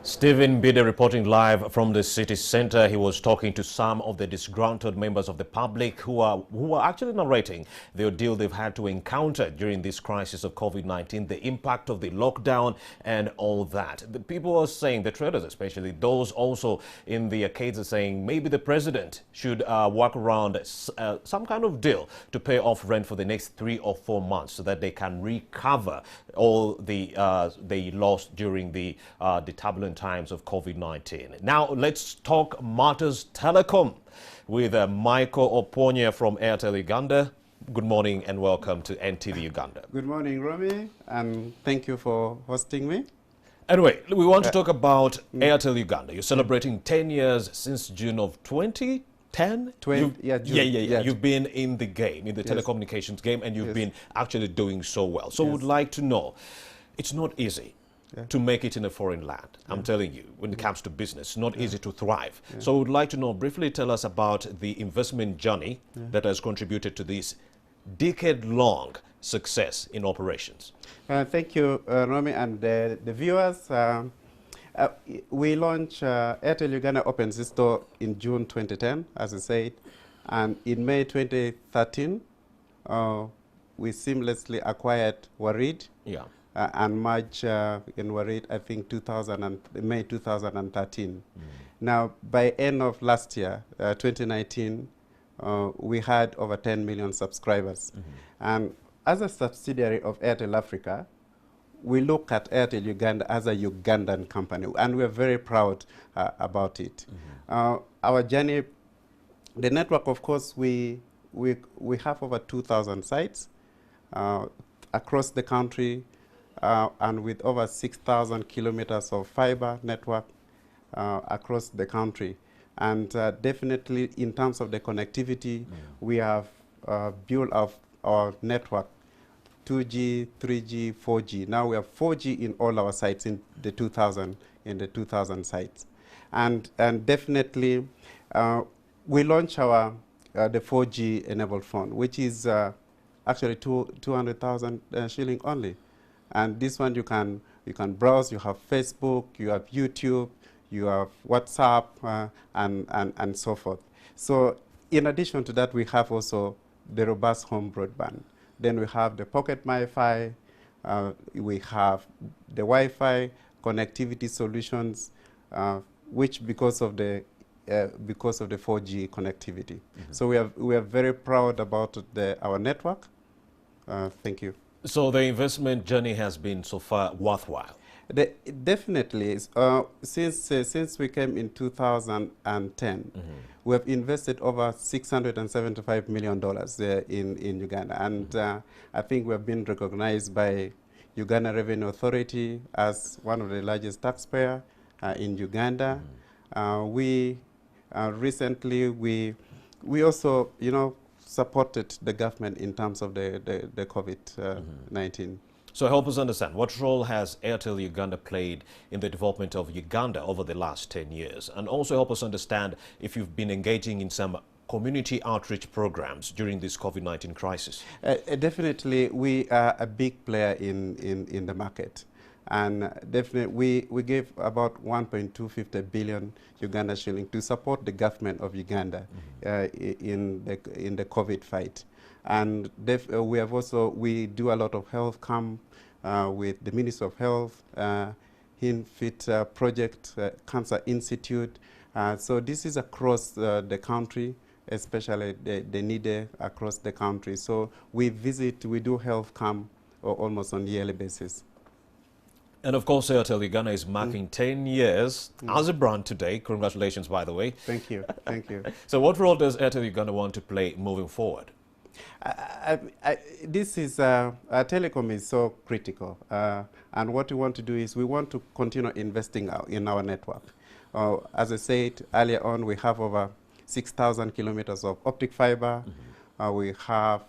Stephen Bide reporting live from the city center. He was talking to some of the disgruntled members of the public who are actually narrating the ordeal they've had to encounter during this crisis of COVID-19, the impact of the lockdown and all that. The people are saying, the traders especially, those also in the arcades are saying maybe the president should work around some kind of deal to pay off rent for the next 3 or 4 months so that they can recover all the they lost during the turbulent times of COVID-19. Now let's talk matters telecom with Michael Oponya from Airtel Uganda. Good morning and welcome to NTV Uganda. Good morning, Romy, and thank you for hosting me. Anyway, we want to talk about Airtel Uganda. You're celebrating 10 years since June of 2010. You've been in the game, in the telecommunications game, and you've been actually doing so well. So we'd like to know, it's not easy to make it in a foreign land. I'm telling you, when it comes to business, it's not easy to thrive. So we'd like to know, briefly tell us about the investment journey that has contributed to this decade-long success in operations. Thank you, Romy, and the viewers. We launched Airtel Uganda Opens Store in June 2010, as I said, and in May 2013, we seamlessly acquired Warid. And merged in Warid, I think May 2013. Now, by end of last year, 2019, we had over 10 million subscribers. And as a subsidiary of Airtel Africa, we look at Airtel Uganda as a Ugandan company, and we're very proud about it. Our journey, the network, of course, we have over 2,000 sites across the country, and with over 6,000 kilometers of fiber network across the country. And definitely in terms of the connectivity, we have built our network 2G, 3G, 4G. Now we have 4G in all our sites in the 2,000 sites. And definitely we launched our the 4G enabled phone, which is actually 200,000 shilling only. And this one you can browse. You have Facebook, you have YouTube, you have WhatsApp, and so forth. So in addition to that, we have also the robust home broadband. Then we have the Pocket MiFi, we have the Wi-Fi connectivity solutions, which because of the 4G connectivity. So we are very proud about our network. Thank you. So the investment journey has been so far worthwhile? Definitely. Since we came in 2010, we have invested over $675 million in Uganda. And I think we have been recognized by Uganda Revenue Authority as one of the largest taxpayers in Uganda. Recently, we also, supported the government in terms of the COVID-19. So help us understand, what role has Airtel Uganda played in the development of Uganda over the last 10 years? And also help us understand if you've been engaging in some community outreach programs during this COVID-19 crisis. Definitely, we are a big player in the market. And definitely, we gave about 1.250 billion Uganda shilling to support the government of Uganda in the COVID fight. And we do a lot of health camp with the Ministry of Health, HinFit project, Cancer Institute. So this is across the country, especially the needy across the country. So we do health camp almost on a yearly basis. And of course, Airtel Uganda is marking 10 years as a brand today. Congratulations, by the way. Thank you. Thank you. So what role does Airtel Uganda want to play moving forward? Telecom is so critical. And what we want to do is we want to continue investing in our network. As I said earlier on, we have over 6,000 kilometers of optic fiber. We have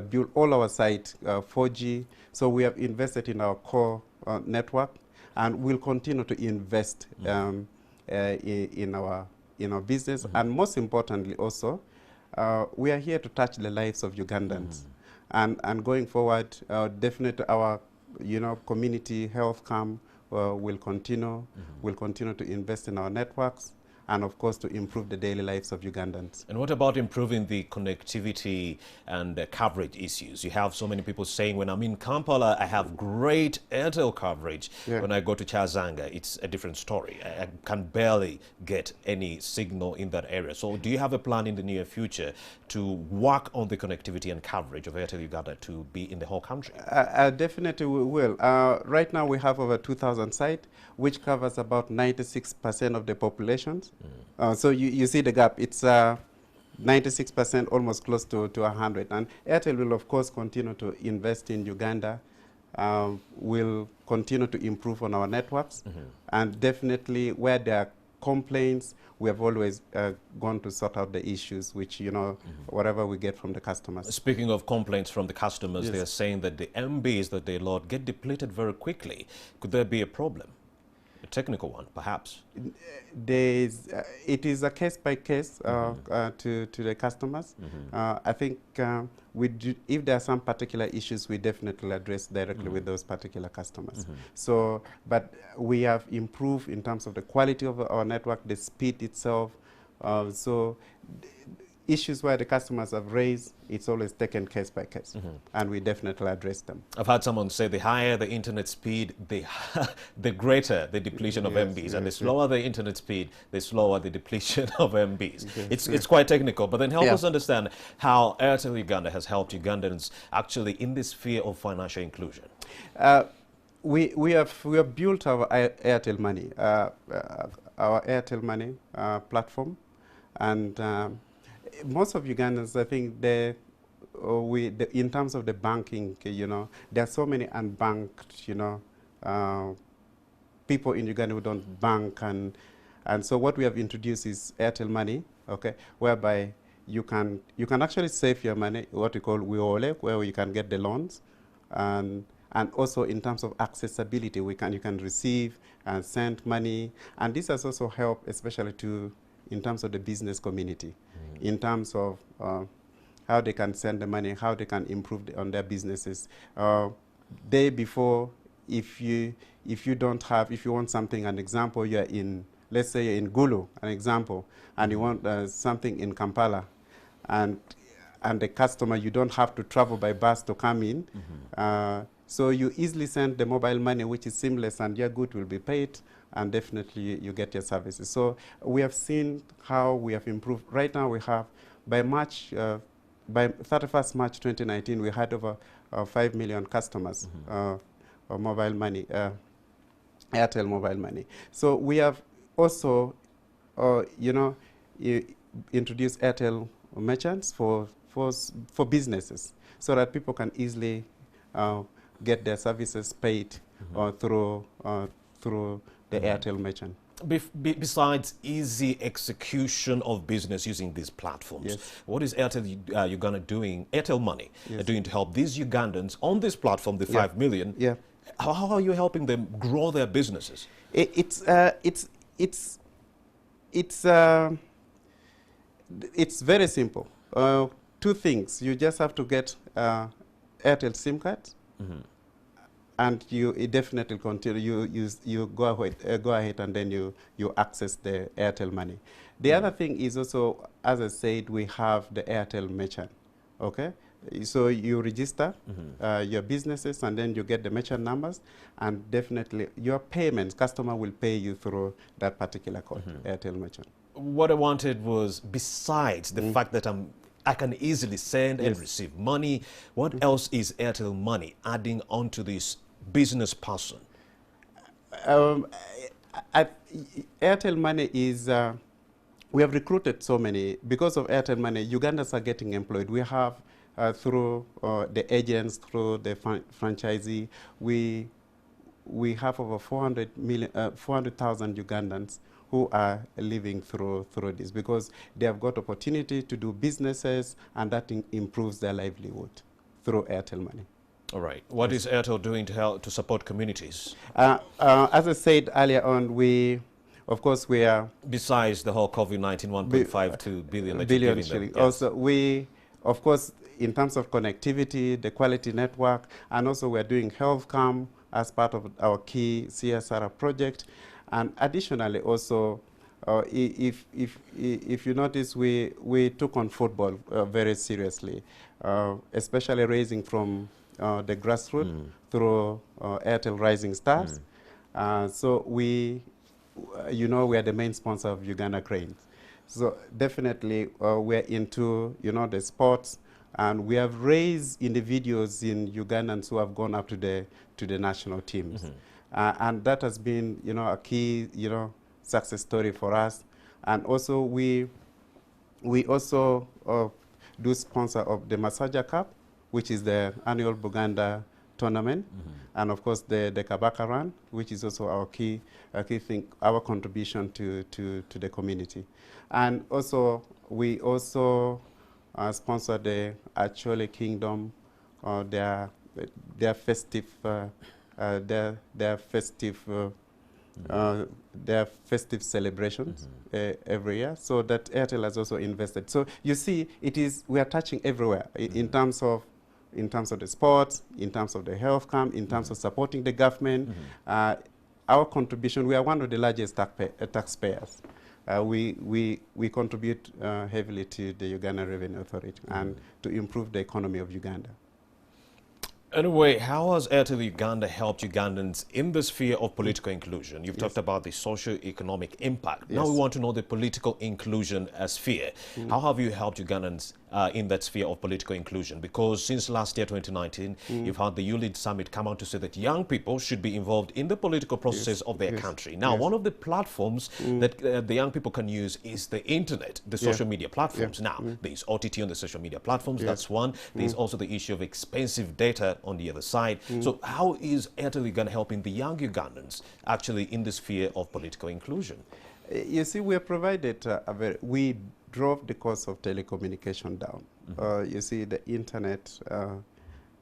built all our sites 4G. So we have invested in our core network, and we'll continue to invest in our business. And most importantly, also, we are here to touch the lives of Ugandans. And going forward, definitely our community health camp will continue to invest in our networks, and of course to improve the daily lives of Ugandans. And what about improving the connectivity and coverage issues? You have so many people saying, when I'm in Kampala, I have great Airtel coverage. Yeah. When I go to Chazanga, it's a different story. I can barely get any signal in that area. So do you have a plan in the near future to work on the connectivity and coverage of Airtel Uganda to be in the whole country? Definitely we will. Right now we have over 2,000 sites, which covers about 96% of the populations. So you see the gap. It's 96%, almost close to 100. And Airtel will, of course, continue to invest in Uganda. Will continue to improve on our networks. And definitely where there are complaints, we have always gone to sort out the issues, which, whatever we get from the customers. Speaking of complaints from the customers, yes, they are saying that the MBs that they load get depleted very quickly. Could there be a problem? A technical one, perhaps? It is a case by case to the customers. I think if there are some particular issues, we definitely address directly with those particular customers. So, but we have improved in terms of the quality of our network, the speed itself. So issues where the customers have raised, it's always taken case by case, and we definitely address them. I've had someone say the higher the internet speed, the greater the depletion of MBs, and the slower the internet speed, the slower the depletion of MBs. It's quite technical, but then help us understand how Airtel Uganda has helped Ugandans actually in this sphere of financial inclusion. We have built our Airtel Money, platform, and most of Ugandans, I think, in terms of the banking, there are so many unbanked, people in Uganda who don't bank, and so what we have introduced is Airtel Money, okay, whereby you can actually save your money, what we call Wiole, where you can get the loans, and also in terms of accessibility, you can receive and send money, and this has also helped, especially in terms of the business community, in terms of how they can send the money, how they can improve on their businesses. Day before, if you want something, an example, let's say you're in Gulu, an example, and you want something in Kampala, and the customer, you don't have to travel by bus to come in. So you easily send the mobile money, which is seamless, and your good will be paid, and definitely you get your services. So we have seen how we have improved. Right now we have, by 31st March 2019, we had over 5 million customers of mobile money, Airtel mobile money. So we have also, introduced Airtel merchants for businesses, so that people can easily get their services paid through the Airtel merchant. Besides easy execution of business using these platforms, what is Airtel Uganda doing, Airtel Money, doing to help these Ugandans on this platform, the 5 million? How are you helping them grow their businesses? It's very simple. Two things. You just have to get Airtel SIM cards, and you definitely continue. You go ahead and then you access the Airtel Money. The other thing is also, as I said, we have the Airtel merchant. Okay, so you register your businesses, and then you get the merchant numbers, and definitely your payments, customer will pay you through that particular code, Airtel merchant. What I wanted was, besides the fact that I can easily send and receive money, what else is Airtel Money adding on to this business person? Airtel Money is, we have recruited so many. Because of Airtel Money, Ugandans are getting employed. We have, through the agents, through the franchisee, we have over 400,000 Ugandans who are living through this, because they have got opportunity to do businesses, and that improves their livelihood through Airtel Money. All right. What is Airtel doing to help to support communities? As I said earlier on, of course, we are, besides the whole COVID-19 1.52 billion that you're giving them. Also, we, of course, in terms of connectivity, the quality network, and also we're doing health cam, as part of our key CSR project. And additionally, also, if you notice, we took on football very seriously, especially raising from the grassroots through Airtel Rising Stars. So we are the main sponsor of Uganda Cranes. So definitely we're into, the sports, and we have raised individuals in Ugandans who have gone up to the national teams. And that has been, a key, success story for us. And also we also do sponsor of the Masaja Cup, which is the annual Buganda tournament, and of course the Kabaka Run, which is also our key thing, our contribution to the community. And also we also sponsor the Achole Kingdom, their festive their festive celebrations every year. So that Airtel has also invested. So you see, we are touching everywhere in terms of the sports, in terms of the health camp, in terms of supporting the government. Our contribution, we are one of the largest taxpayers. We contribute heavily to the Uganda Revenue Authority and to improve the economy of Uganda. Anyway, how has Airtel Uganda helped Ugandans in the sphere of political inclusion? You've talked about the socio-economic impact. Now we want to know the political inclusion sphere. How have you helped Ugandans in that sphere of political inclusion? Because since last year, 2019, you've had the ULEAD Summit come out to say that young people should be involved in the political processes of their country. Now, one of the platforms that the young people can use is the internet, the social media platforms. Now, there's OTT on the social media platforms, that's one. There's also the issue of expensive data on the other side. So how is Airtel Uganda helping the young Ugandans actually in the sphere of political inclusion? You see, we have provided we drove the cost of telecommunication down. You see, the internet,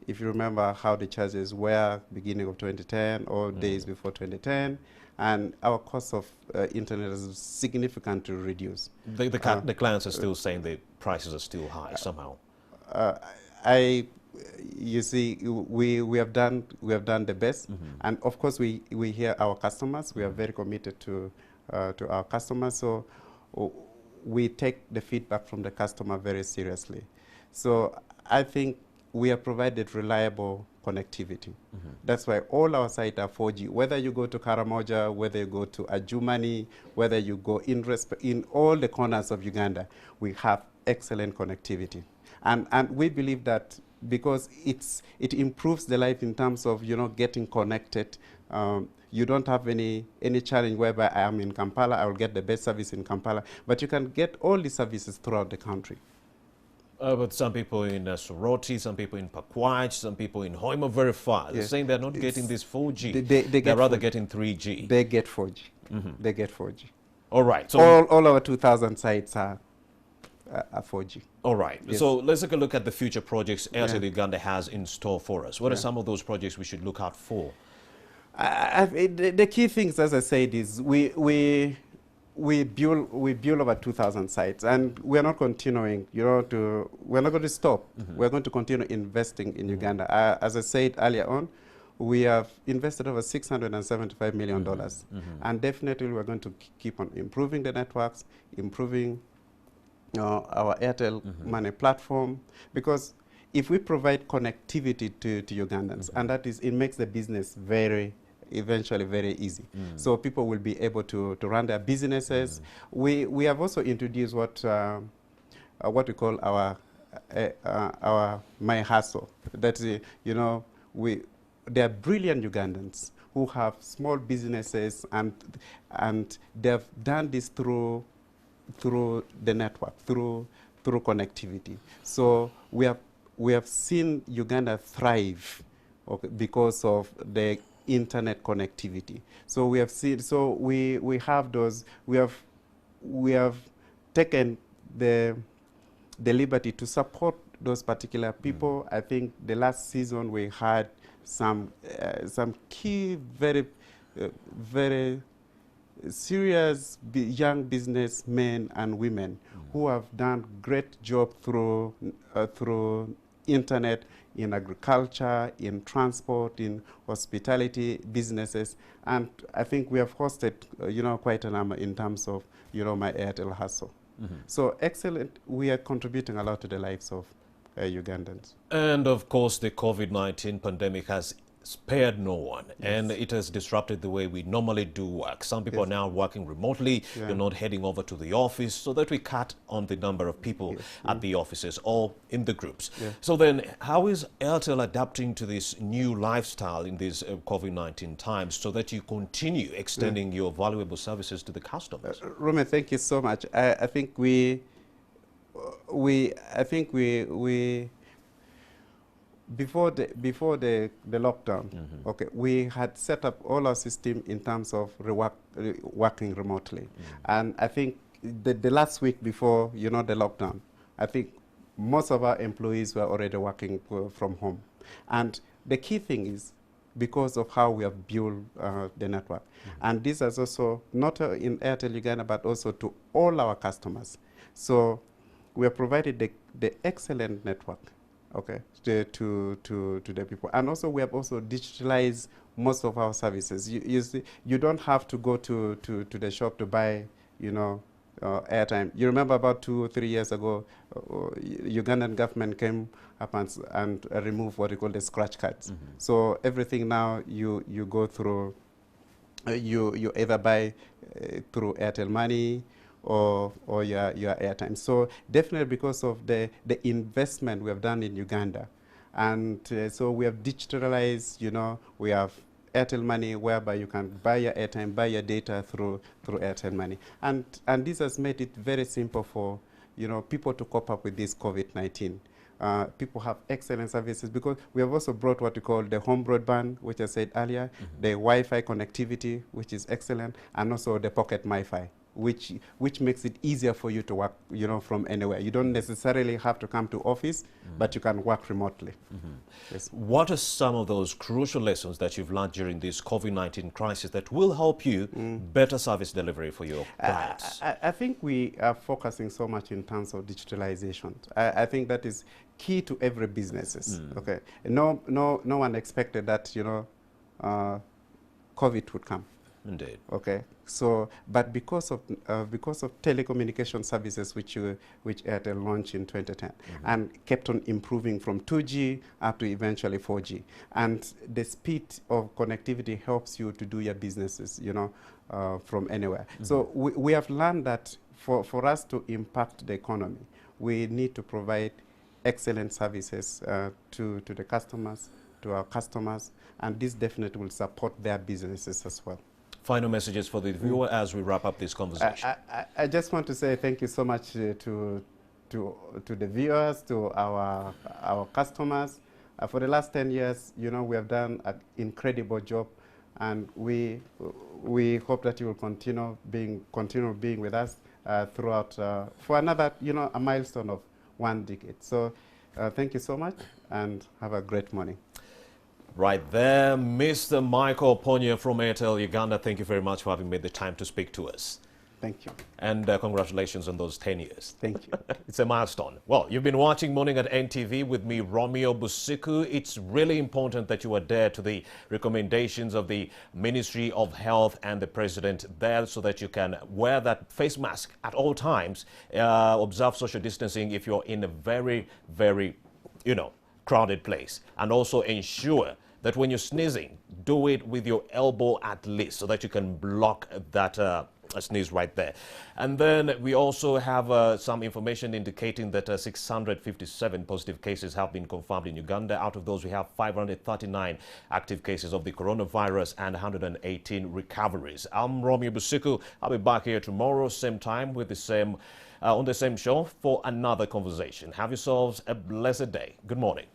if you remember how the charges were beginning of 2010 or days before 2010, and our cost of internet is significantly reduced. The clients are still saying the prices are still high somehow. You see, we have done the best, and of course we hear our customers. We are very committed to our customers, so we take the feedback from the customer very seriously. So I think we have provided reliable connectivity. That's why all our sites are 4G. Whether you go to Karamoja, whether you go to Adjumani, whether you go in all the corners of Uganda, we have excellent connectivity, and we believe that because it improves the life in terms of getting connected. You don't have any challenge whereby I am in Kampala, I will get the best service in Kampala, but you can get all the services throughout the country. But some people in Soroti, some people in Pakwach, some people in Hoima very far. They're saying they're not getting this 4G. They're rather getting 3G. They get 4G. They get 4G. All right. So all our 2,000 sites are 4G. All right. Yes. So let's take a look at the future projects Airtel Uganda has in store for us. What are some of those projects we should look out for? The key things, as I said, is we build over 2,000 sites, and we're not continuing. We're not going to stop. We're going to continue investing in Uganda. As I said earlier on, we have invested over $675 million, and definitely we're going to keep on improving the networks, improving our Airtel Money platform, because if we provide connectivity to Ugandans, and it makes the business eventually very easy. So people will be able to run their businesses. We have also introduced what we call our My Hustle. That is, they are brilliant Ugandans who have small businesses, and they've done this through the network, through connectivity. So we have seen Uganda thrive because of the internet connectivity. So we have seen. So we have those. We have taken the liberty to support those particular people. I think the last season we had some key very serious young businessmen and women who have done great job through internet, in agriculture, in transport, in hospitality, businesses. And I think we have hosted, quite a number in terms of, my Airtel hustle. So excellent. We are contributing a lot to the lives of Ugandans. And of course, the COVID-19 pandemic has spared no one, and it has disrupted the way we normally do work. Some people are now working remotely. You're not heading over to the office, so that we cut on the number of people at the offices or in the groups. So then, how is Airtel adapting to this new lifestyle in these COVID-19 times so that you continue extending your valuable services to the customers? Rome, thank you so much. I think we before the lockdown, okay, we had set up all our system in terms of working remotely. And I think the last week before, the lockdown, I think most of our employees were already working from home. And the key thing is because of how we have built the network. And this is also not in Airtel Uganda, but also to all our customers. So we have provided the excellent network, okay, to the people. And also we have also digitalized most of our services. You see, you don't have to go to the shop to buy, airtime. You remember about 2 or 3 years ago, Ugandan government came up and removed what you call the scratch cards. So everything now you go through, you either buy through Airtel Money or your airtime. So definitely because of the investment we have done in Uganda. And so we have digitalized, we have Airtel Money whereby you can buy your airtime, buy your data through Airtel Money. And this has made it very simple for, people to cope up with this COVID-19. People have excellent services because we have also brought what we call the home broadband, which I said earlier, the Wi-Fi connectivity, which is excellent, and also the pocket MiFi, which makes it easier for you to work, from anywhere. You don't necessarily have to come to office, but you can work remotely. Yes. What are some of those crucial lessons that you've learned during this COVID-19 crisis that will help you better service delivery for your clients? I think we are focusing so much in terms of digitalization. I think that is key to every businesses. Okay, no one expected that COVID would come. Indeed. Okay, so but because of telecommunication services which Airtel launched in 2010 and kept on improving from 2G up to eventually 4G, and the speed of connectivity helps you to do your businesses, from anywhere. So we have learned that for us to impact the economy, we need to provide excellent services to the customers, to our customers, and this definitely will support their businesses as well. Final messages for the viewer as we wrap up this conversation. I just want to say thank you so much to the viewers, to our customers. For the last 10 years, we have done an incredible job, and we hope that you will continue being with us throughout for another, a milestone of 1 decade. So thank you so much, and have a great morning. Right there, Mr. Michael Ponya from Airtel Uganda. Thank you very much for having made the time to speak to us. Thank you. And congratulations on those 10 years. Thank you. It's a milestone. Well, you've been watching Morning at NTV with me, Romeo Busiku. It's really important that you adhere to the recommendations of the Ministry of Health and the President there so that you can wear that face mask at all times, observe social distancing if you're in a very, very, crowded place, and also ensure that when you're sneezing, do it with your elbow at least so that you can block that sneeze right there. And then we also have some information indicating that 657 positive cases have been confirmed in Uganda. Out of those, we have 539 active cases of the coronavirus and 118 recoveries. I'm Romeo Busiku. I'll be back here tomorrow, same time, with the same on the same show for another conversation. Have yourselves a blessed day. Good morning.